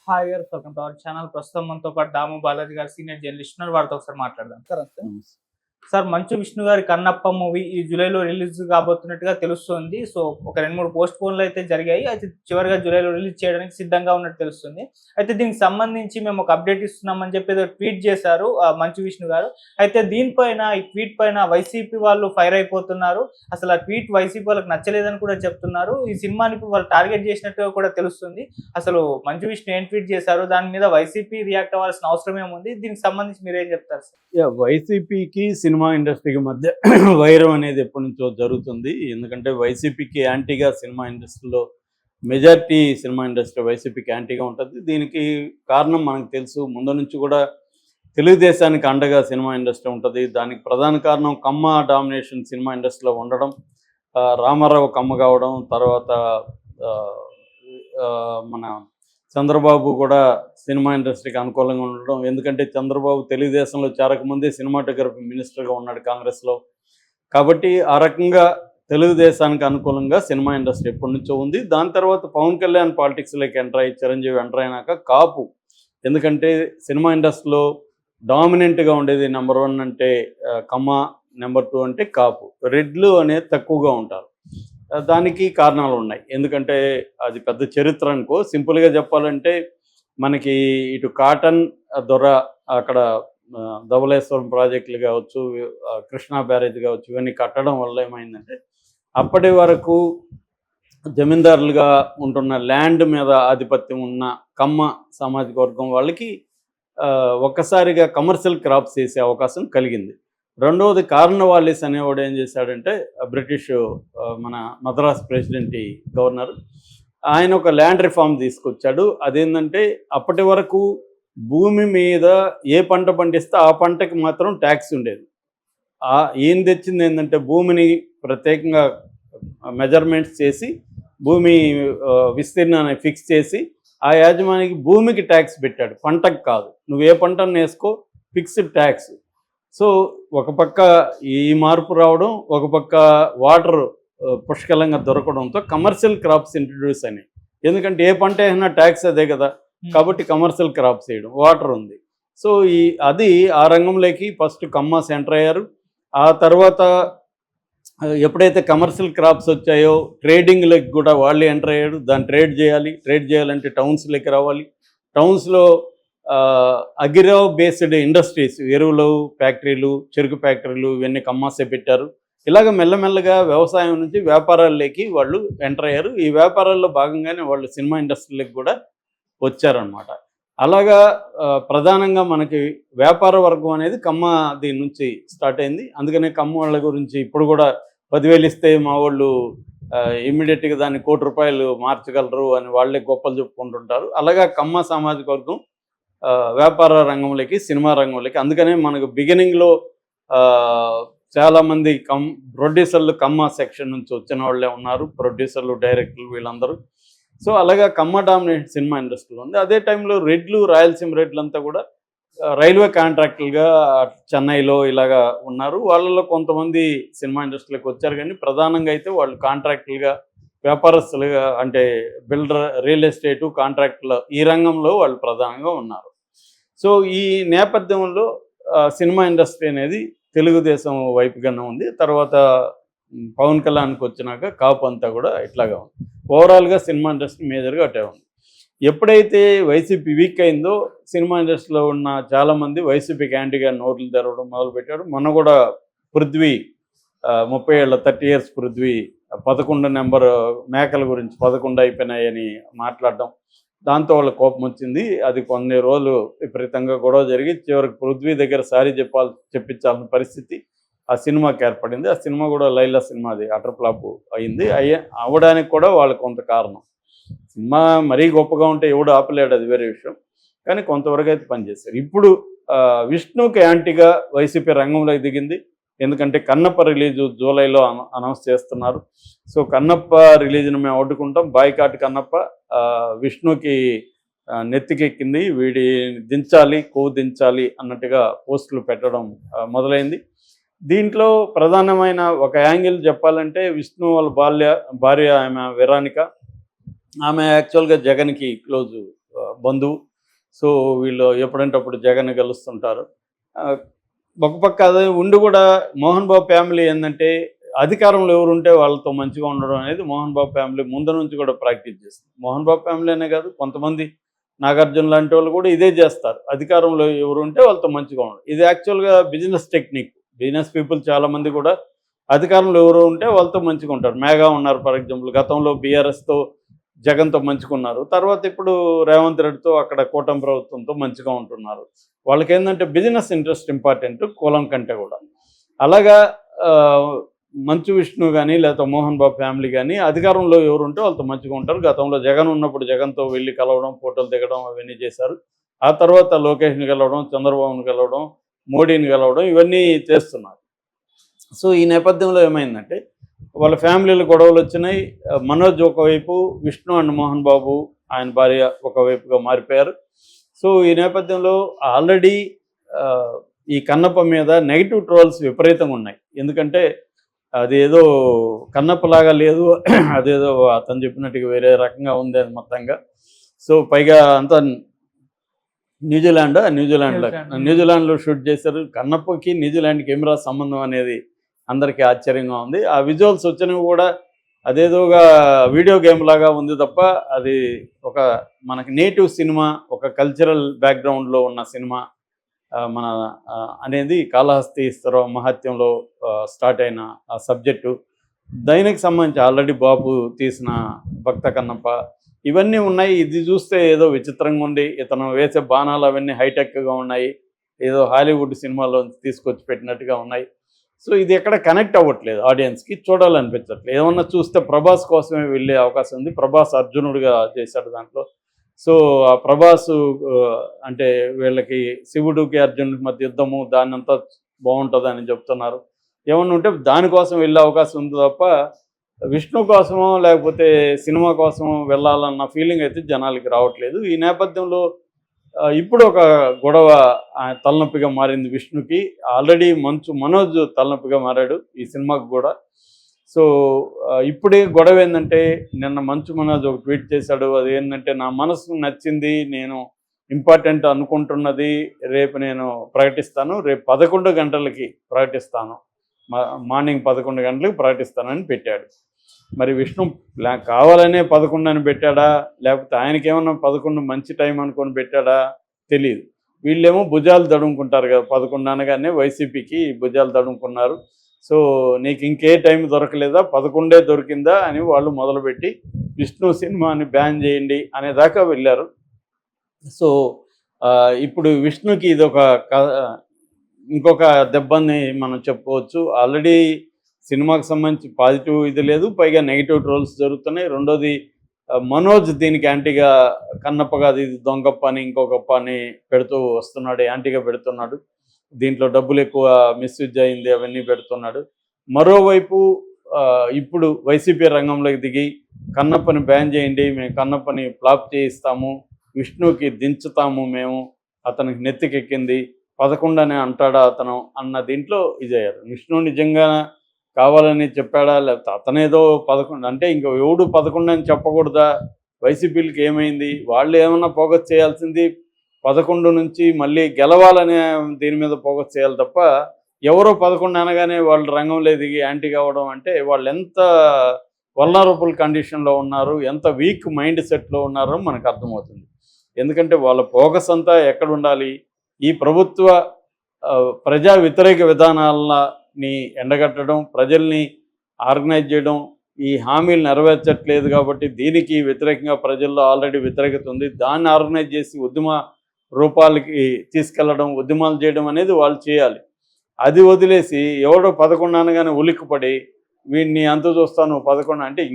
Hi గారు, welcome to our channel. ప్రస్తుతం మనతో పాటు దాము బాలాజీ గారు సీనియర్ జర్నలిస్ట్ ఉన్నారు. వారితో ఒకసారి మాట్లాడదాం. నమస్తే. సార్, మంచు విష్ణు గారి 'కన్నప్ప' మూవీ ఈ జూలైలో రిలీజ్ కాబోతున్నట్టుగా తెలుస్తుంది. సో, ఒక 2, 3 పోస్ట్‌పోన్‌లు అయితే జరిగాయి. అయితే చివరిగా జూలైలో రిలీజ్ చేయడానికి సిద్ధంగా ఉన్నట్టు తెలుస్తుంది. అయితే దీనికి సంబంధించి మేము ఒక అప్డేట్ ఇస్తున్నామని చెప్పి ఏదో ట్వీట్ చేశారు మంచు విష్ణు గారు. అయితే దీనిపైన ఈ ట్వీట్ పైన వైసీపీ వాళ్ళు ఫైర్ అయిపోతున్నారు. అసలు ఆ ట్వీట్ వైసీపీ వాళ్ళకి నచ్చలేదని కూడా చెప్తున్నారు. ఈ సినిమాని ఇప్పుడు వాళ్ళు టార్గెట్ చేసినట్టుగా కూడా తెలుస్తుంది. అసలు మంచు విష్ణు ఏం ట్వీట్ చేశారు? దాని మీద వైసీపీ రియాక్ట్ అవ్వాల్సిన అవసరం ఏముంది? దీనికి సంబంధించి మీరేం చెప్తారు సార్? వైసీపీకి సినిమా ఇండస్ట్రీకి మధ్య వైరం అనేది ఎప్పటి నుంచో జరుగుతుంది. ఎందుకంటే వైసీపీకి యాంటీగా సినిమా ఇండస్ట్రీలో మెజారిటీ సినిమా ఇండస్ట్రీ వైసీపీకి యాంటీగా ఉంటుంది. దీనికి కారణం మనకు తెలుసు. ముందు నుంచి కూడా తెలుగుదేశానికి అండగా సినిమా ఇండస్ట్రీ ఉంటుంది. దానికి ప్రధాన కారణం కమ్మ డామినేషన్ సినిమా ఇండస్ట్రీలో ఉండడం, రామారావు కమ్మ కావడం, తర్వాత మన చంద్రబాబు కూడా సినిమా ఇండస్ట్రీకి అనుకూలంగా ఉండడం. ఎందుకంటే చంద్రబాబు తెలుగుదేశంలో చేరకముందే సినిమాటోగ్రఫీ మినిస్టర్గా ఉన్నాడు కాంగ్రెస్లో. కాబట్టి ఆ రకంగా తెలుగుదేశానికి అనుకూలంగా సినిమా ఇండస్ట్రీ ఎప్పటి నుంచో ఉంది. దాని తర్వాత పవన్ కళ్యాణ్ పాలిటిక్స్లోకి ఎంటర్ అయ్యి, చిరంజీవి ఎంటర్ అయినాక కాపు. ఎందుకంటే సినిమా ఇండస్ట్రీలో డామినెంట్గా ఉండేది నెంబర్ 1 అంటే కమ్మ, నెంబర్ 2 అంటే కాపు. రెడ్లు అనేది తక్కువగా ఉంటారు. దానికి కారణాలు ఉన్నాయి. ఎందుకంటే అది పెద్ద చరిత్ర అనుకో. సింపుల్గా చెప్పాలంటే మనకి ఇటు కాటన్ దొర అక్కడ ధవళేశ్వరం ప్రాజెక్టులు కావచ్చు, కృష్ణా బ్యారేజ్ కావచ్చు, ఇవన్నీ కట్టడం వల్ల ఏమైందంటే అప్పటి వరకు జమీందారులుగా ఉంటున్న ల్యాండ్ మీద ఆధిపత్యం ఉన్న కమ్మ సామాజిక వర్గం వాళ్ళకి ఒక్కసారిగా కమర్షియల్ క్రాప్స్ చేసే అవకాశం కలిగింది. రెండవది కార్నవాలిస్ అనేవాడు ఏం చేశాడంటే, బ్రిటిష్ మన మద్రాస్ ప్రెసిడెంట్ గవర్నర్, ఆయన ఒక ల్యాండ్ రిఫార్మ్ తీసుకొచ్చాడు. అదేంటంటే అప్పటి వరకు భూమి మీద ఏ పంట పండిస్తే ఆ పంటకి మాత్రం ట్యాక్స్ ఉండేది. ఏం తెచ్చింది ఏంటంటే భూమిని ప్రత్యేకంగా మెజర్మెంట్స్ చేసి భూమి విస్తీర్ణాన్ని ఫిక్స్ చేసి ఆ యాజమానికి భూమికి ట్యాక్స్ పెట్టాడు, పంటకు కాదు. నువ్వు ఏ పంటను వేసుకో, ఫిక్స్డ్ ట్యాక్స్. సో ఒక పక్క ఈ మార్పు రావడం, ఒక పక్క వాటర్ పుష్కలంగా దొరకడంతో కమర్షియల్ క్రాప్స్ ఇంట్రడ్యూస్ అయినాయి. ఎందుకంటే ఏ పంట అయినా ట్యాక్స్ అదే కదా, కాబట్టి కమర్షియల్ క్రాప్స్ వేయడం, వాటర్ ఉంది. సో అది ఆ రంగంలోకి ఫస్ట్ కమ్మాస్ ఎంటర్ అయ్యారు. ఆ తర్వాత ఎప్పుడైతే కమర్షియల్ క్రాప్స్ వచ్చాయో ట్రేడింగ్లోకి కూడా వాళ్ళే ఎంటర్ అయ్యాడు. దాన్ని ట్రేడ్ చేయాలంటే టౌన్స్లోకి రావాలి. టౌన్స్లో అగ్రో బేస్డ్ ఇండస్ట్రీస్, ఎరువులు ఫ్యాక్టరీలు, చెరుకు ఫ్యాక్టరీలు, ఇవన్నీ కమ్మాసే పెట్టారు. ఇలాగ మెల్లమెల్లగా వ్యవసాయం నుంచి వ్యాపారాల్లోకి వాళ్ళు ఎంటర్ అయ్యారు. ఈ వ్యాపారాల్లో భాగంగానే వాళ్ళు సినిమా ఇండస్ట్రీలకు కూడా వచ్చారనమాట. అలాగా ప్రధానంగా మనకి వ్యాపార వర్గం అనేది కమ్మ దీని నుంచి స్టార్ట్ అయింది. అందుకనే కమ్మ వాళ్ళ గురించి ఇప్పుడు కూడా 10,000 ఇస్తే మా వాళ్ళు ఇమ్మీడియట్గా దాన్ని ₹1,00,00,000 మార్చగలరు అని వాళ్ళే గొప్పలు చెప్పుకుంటుంటారు. అలాగా కమ్మ సామాజిక వర్గం వ్యాపార రంగంలోకి, సినిమా రంగంలోకి. అందుకనే మనకు బిగినింగ్లో చాలామంది ప్రొడ్యూసర్లు కమ్మ సెక్షన్ నుంచి వచ్చిన వాళ్ళే ఉన్నారు. ప్రొడ్యూసర్లు, డైరెక్టర్లు వీళ్ళందరూ. సో అలాగా కమ్మ డామినేట్ సినిమా ఇండస్ట్రీలో ఉంది. అదే టైంలో రెడ్లు, రాయలసీమ రెడ్లంతా కూడా రైల్వే కాంట్రాక్టులుగా చెన్నైలో ఇలాగా ఉన్నారు. వాళ్ళలో కొంతమంది సినిమా ఇండస్ట్రీలోకి వచ్చారు, కానీ ప్రధానంగా అయితే వాళ్ళు కాంట్రాక్టులుగా, వ్యాపారస్తులుగా, అంటే బిల్డర్, రియల్ ఎస్టేటు, కాంట్రాక్టుల ఈ రంగంలో వాళ్ళు ప్రధానంగా ఉన్నారు. సో ఈ నేపథ్యంలో సినిమా ఇండస్ట్రీ అనేది తెలుగుదేశం వైపుగానే ఉంది. తర్వాత పవన్ కళ్యాణ్కి వచ్చినాక కాపు అంతా కూడా ఇట్లాగా ఉంది. ఓవరాల్గా సినిమా ఇండస్ట్రీ మేజర్గా అటే ఉంది. ఎప్పుడైతే వైసీపీ వీక్ అయిందో సినిమా ఇండస్ట్రీలో ఉన్న చాలామంది వైసీపీకి యాంటీగా నోట్లు తెరవడం మొదలుపెట్టాడు. మొన్న కూడా పృథ్వీ 30 ఏళ్ళ 30 years పృథ్వీ 11 నెంబర్ మేకల గురించి 11 అయిపోయినాయని మాట్లాడడం, దాంతో వాళ్ళ కోపం వచ్చింది. అది కొన్ని రోజులు విపరీతంగా గొడవ జరిగి చివరికి పృథ్వీ దగ్గర సారీ చెప్పించాల్సిన పరిస్థితి ఆ సినిమాకి ఏర్పడింది. ఆ సినిమా కూడా లైలా సినిమాది అటర్ ఫ్లాప్ అయింది. అవ్వడానికి కూడా వాళ్ళకి కొంత కారణం. సినిమా మరీ గొప్పగా ఉంటే ఎవడు ఆపలేడు, అది వేరే విషయం. కానీ కొంతవరకు అయితే పనిచేశారు. ఇప్పుడు విష్ణుకి యాంటీగా వైసీపీ రంగంలోకి దిగింది. ఎందుకంటే కన్నప్ప రిలీజ్ జూలైలో అనౌన్స్ చేస్తున్నారు. సో కన్నప్ప రిలీజ్ను మేము అడ్డుకుంటాం, బాయ్కాట్ కన్నప్ప. విష్ణుకి నెత్తికెక్కింది, వీడి దించాలి, కొవ్వు దించాలి అన్నట్టుగా పోస్టులు పెట్టడం మొదలైంది. దీంట్లో ప్రధానమైన ఒక యాంగిల్ చెప్పాలంటే విష్ణు వాళ్ళ భార్య ఆమె వెరానిక. ఆమె యాక్చువల్గా జగన్కి క్లోజ్ బంధువు. సో వీళ్ళు ఎప్పుడంటే అప్పుడు జగన్ కలుస్తుంటారు. ఆ, ఒక పక్క అదే ఉండి కూడా మోహన్ బాబు ఫ్యామిలీ ఏంటంటే అధికారంలో ఎవరుంటే వాళ్ళతో మంచిగా ఉండడం అనేది మోహన్ బాబు ఫ్యామిలీ ముందు నుంచి కూడా ప్రాక్టీస్ చేస్తుంది. మోహన్ బాబు ఫ్యామిలీ అనే కాదు, కొంతమంది నాగార్జున లాంటి వాళ్ళు కూడా ఇదే చేస్తారు. అధికారంలో ఎవరు ఉంటే వాళ్ళతో మంచిగా ఉండడం. ఇది యాక్చువల్గా బిజినెస్ టెక్నిక్. బిజినెస్ పీపుల్ చాలామంది కూడా అధికారంలో ఎవరు ఉంటే వాళ్ళతో మంచిగా ఉంటారు. మేఘా ఉన్నారు ఫర్ ఎగ్జాంపుల్, గతంలో బీఆర్ఎస్తో జగన్తో మంచిగా ఉన్నారు. తర్వాత ఇప్పుడు రేవంత్ రెడ్డితో అక్కడ కూటమి ప్రభుత్వంతో మంచిగా ఉంటున్నారు. వాళ్ళకి ఏంటంటే బిజినెస్ ఇంట్రెస్ట్ ఇంపార్టెంట్ కులం కంటే కూడా. అలాగా ఆ, మంచు విష్ణు కానీ లేకపోతే మోహన్ బాబు ఫ్యామిలీ కానీ అధికారంలో ఎవరు ఉంటే వాళ్ళతో మంచిగా ఉంటారు. గతంలో జగన్ ఉన్నప్పుడు జగన్తో వెళ్ళి కలవడం, ఫోటోలు దిగడం అవన్నీ చేశారు. ఆ తర్వాత లోకేష్ని కలవడం, చంద్రబాబుని కలవడం, మోడీని కలవడం ఇవన్నీ చేస్తున్నారు. సో ఈ నేపథ్యంలో ఏమైందంటే వాళ్ళ ఫ్యామిలీలు గొడవలు వచ్చినాయి. మనోజ్ ఒకవైపు, విష్ణు అండ్ మోహన్ బాబు ఆయన భార్య ఒకవైపుగా మారిపోయారు. సో ఈ నేపథ్యంలో ఆల్రెడీ ఈ కన్నప్ప మీద నెగిటివ్ ట్రోల్స్ విపరీతంగా ఉన్నాయి. ఎందుకంటే అదేదో కన్నప్పలాగా లేదు, అదేదో అతను చెప్పినట్టుగా వేరే రకంగా ఉంది అది మొత్తంగా. సో పైగా అంతా న్యూజిలాండ్లో షూట్ చేశారు. కన్నప్పకి న్యూజిలాండ్కి ఏమిరా సంబంధం అనేది అందరికీ ఆశ్చర్యంగా ఉంది. ఆ విజువల్స్ వచ్చినవి కూడా అదేదోగా వీడియో గేమ్ లాగా ఉంది తప్ప అది ఒక మనకి నేటివ్ సినిమా, ఒక కల్చరల్ బ్యాక్గ్రౌండ్లో ఉన్న సినిమా మన అనేది కాళహస్తి మహత్యంలో స్టార్ట్ అయిన ఆ సబ్జెక్టు. దానికి సంబంధించి ఆల్రెడీ బాబు తీసిన భక్త కన్నప్ప ఇవన్నీ ఉన్నాయి. ఇది చూస్తే ఏదో విచిత్రంగా ఉంది. ఇతను వేసే బాణాలు అవన్నీ హైటెక్గా ఉన్నాయి, ఏదో హాలీవుడ్ సినిమాలో తీసుకొచ్చి పెట్టినట్టుగా ఉన్నాయి. సో ఇది ఎక్కడ కనెక్ట్ అవ్వట్లేదు, ఆడియన్స్కి చూడాలనిపించట్లేదు. ఏమన్నా చూస్తే ప్రభాస్ కోసమే వెళ్ళే అవకాశం ఉంది. ప్రభాస్ అర్జునుడిగా చేశాడు దాంట్లో. సో ఆ ప్రభాస్ అంటే వీళ్ళకి శివుడికి అర్జునుడికి మధ్య యుద్ధము దాన్ని అంతా బాగుంటుందని చెప్తున్నారు. ఏమన్నా ఉంటే దానికోసం వెళ్ళే అవకాశం ఉంది తప్ప విష్ణు కోసమో లేకపోతే సినిమా కోసమో వెళ్ళాలన్న ఫీలింగ్ అయితే జనాలకి రావట్లేదు. ఈ నేపథ్యంలో ఇప్పుడు ఒక గొడవ తలనొప్పిగా మారింది విష్ణుకి. ఆల్రెడీ మనోజ్ తలనొప్పిగా మారాడు ఈ సినిమాకు కూడా. సో ఇప్పుడే గొడవ ఏంటంటే నిన్న మంచు మనోజ్ ఒక ట్వీట్ చేశాడు. అది ఏంటంటే నా మనసు నచ్చింది, నేను ఇంపార్టెంట్ అనుకుంటున్నది రేపు నేను ప్రకటిస్తాను, రేపు 11 గంటలకి ప్రకటిస్తాను, మార్నింగ్ 11 గంటలకు ప్రకటిస్తానని పెట్టాడు. మరి విష్ణు కావాలనే 11 అని పెట్టాడా లేకపోతే ఆయనకేమన్నా 11 మంచి టైం అనుకొని పెట్టాడా తెలియదు. వీళ్ళేమో భుజాలు దడుముకుంటారు కదా, 11 అనగానే వైసీపీకి భుజాలు దడుముకున్నారు. సో నీకు ఇంకే టైం దొరకలేదా, 11 దొరికిందా అని వాళ్ళు మొదలుపెట్టి విష్ణు సినిమాని బ్యాన్ చేయండి అనేదాకా వెళ్ళారు. సో ఇప్పుడు విష్ణుకి ఇదొక ఇంకొక దెబ్బని మనం చెప్పుకోవచ్చు. ఆల్రెడీ సినిమాకి సంబంధించి పాజిటివ్ ఇది లేదు, పైగా నెగిటివ్ ట్రోల్స్ జరుగుతున్నాయి. రెండోది మనోజ్ దీనికి యాంటీగా కన్నప్పగా అది దొంగప్ప అని ఇంకొకప్ప అని పెడుతూ వస్తున్నాడు, యాంటీగా పెడుతున్నాడు. దీంట్లో డబ్బులు ఎక్కువ మిస్యూజ్ అయింది అవన్నీ పెడుతున్నాడు. మరోవైపు ఇప్పుడు వైసీపీ రంగంలోకి దిగి కన్నప్పని బ్యాన్ చేయండి, మేము కన్నప్పని ఫ్లాప్ చేయిస్తాము, విష్ణుకి దించుతాము, మేము అతనికి నెత్తికెక్కింది 11 అని అంటాడా అతను అన్న దీంట్లో ఇదయ్యారు. విష్ణు నిజంగా కావాలని చెప్పాడా లేకపోతే అతనేదో 11 అంటే ఇంక ఎవడు 11 అని చెప్పకూడదా? వైసీపీలకి ఏమైంది? వాళ్ళు ఏమన్నా ఫోకస్ చేయాల్సింది 11 నుంచి మళ్ళీ గెలవాలనే దీని మీద ఫోకస్ చేయాలి తప్ప ఎవరో 11 అనగానే వాళ్ళు రంగంలో దిగి యాంటీ కావడం అంటే వాళ్ళు ఎంత వల్నరబుల్ కండిషన్లో ఉన్నారు, ఎంత వీక్ మైండ్ సెట్లో ఉన్నారో మనకు అర్థమవుతుంది. ఎందుకంటే వాళ్ళ ఫోకస్ అంతా ఎక్కడ ఉండాలి? ఈ ప్రభుత్వ ప్రజా వ్యతిరేక విధానాలని ఎండగట్టడం, ప్రజల్ని ఆర్గనైజ్ చేయడం, ఈ హామీలు నెరవేర్చట్లేదు కాబట్టి దీనికి వ్యతిరేకంగా ప్రజల్లో ఆల్రెడీ వ్యతిరేకత ఉంది, దాన్ని ఆర్గనైజ్ చేసి ఉద్యమ రూపాలకి తీసుకెళ్లడం, ఉద్యమాలు చేయడం అనేది వాళ్ళు చేయాలి. అది వదిలేసి ఎవడో 11 అనగానే ఉలిక్కిపడి వీడిని అంత చూస్తాను 11 అంటే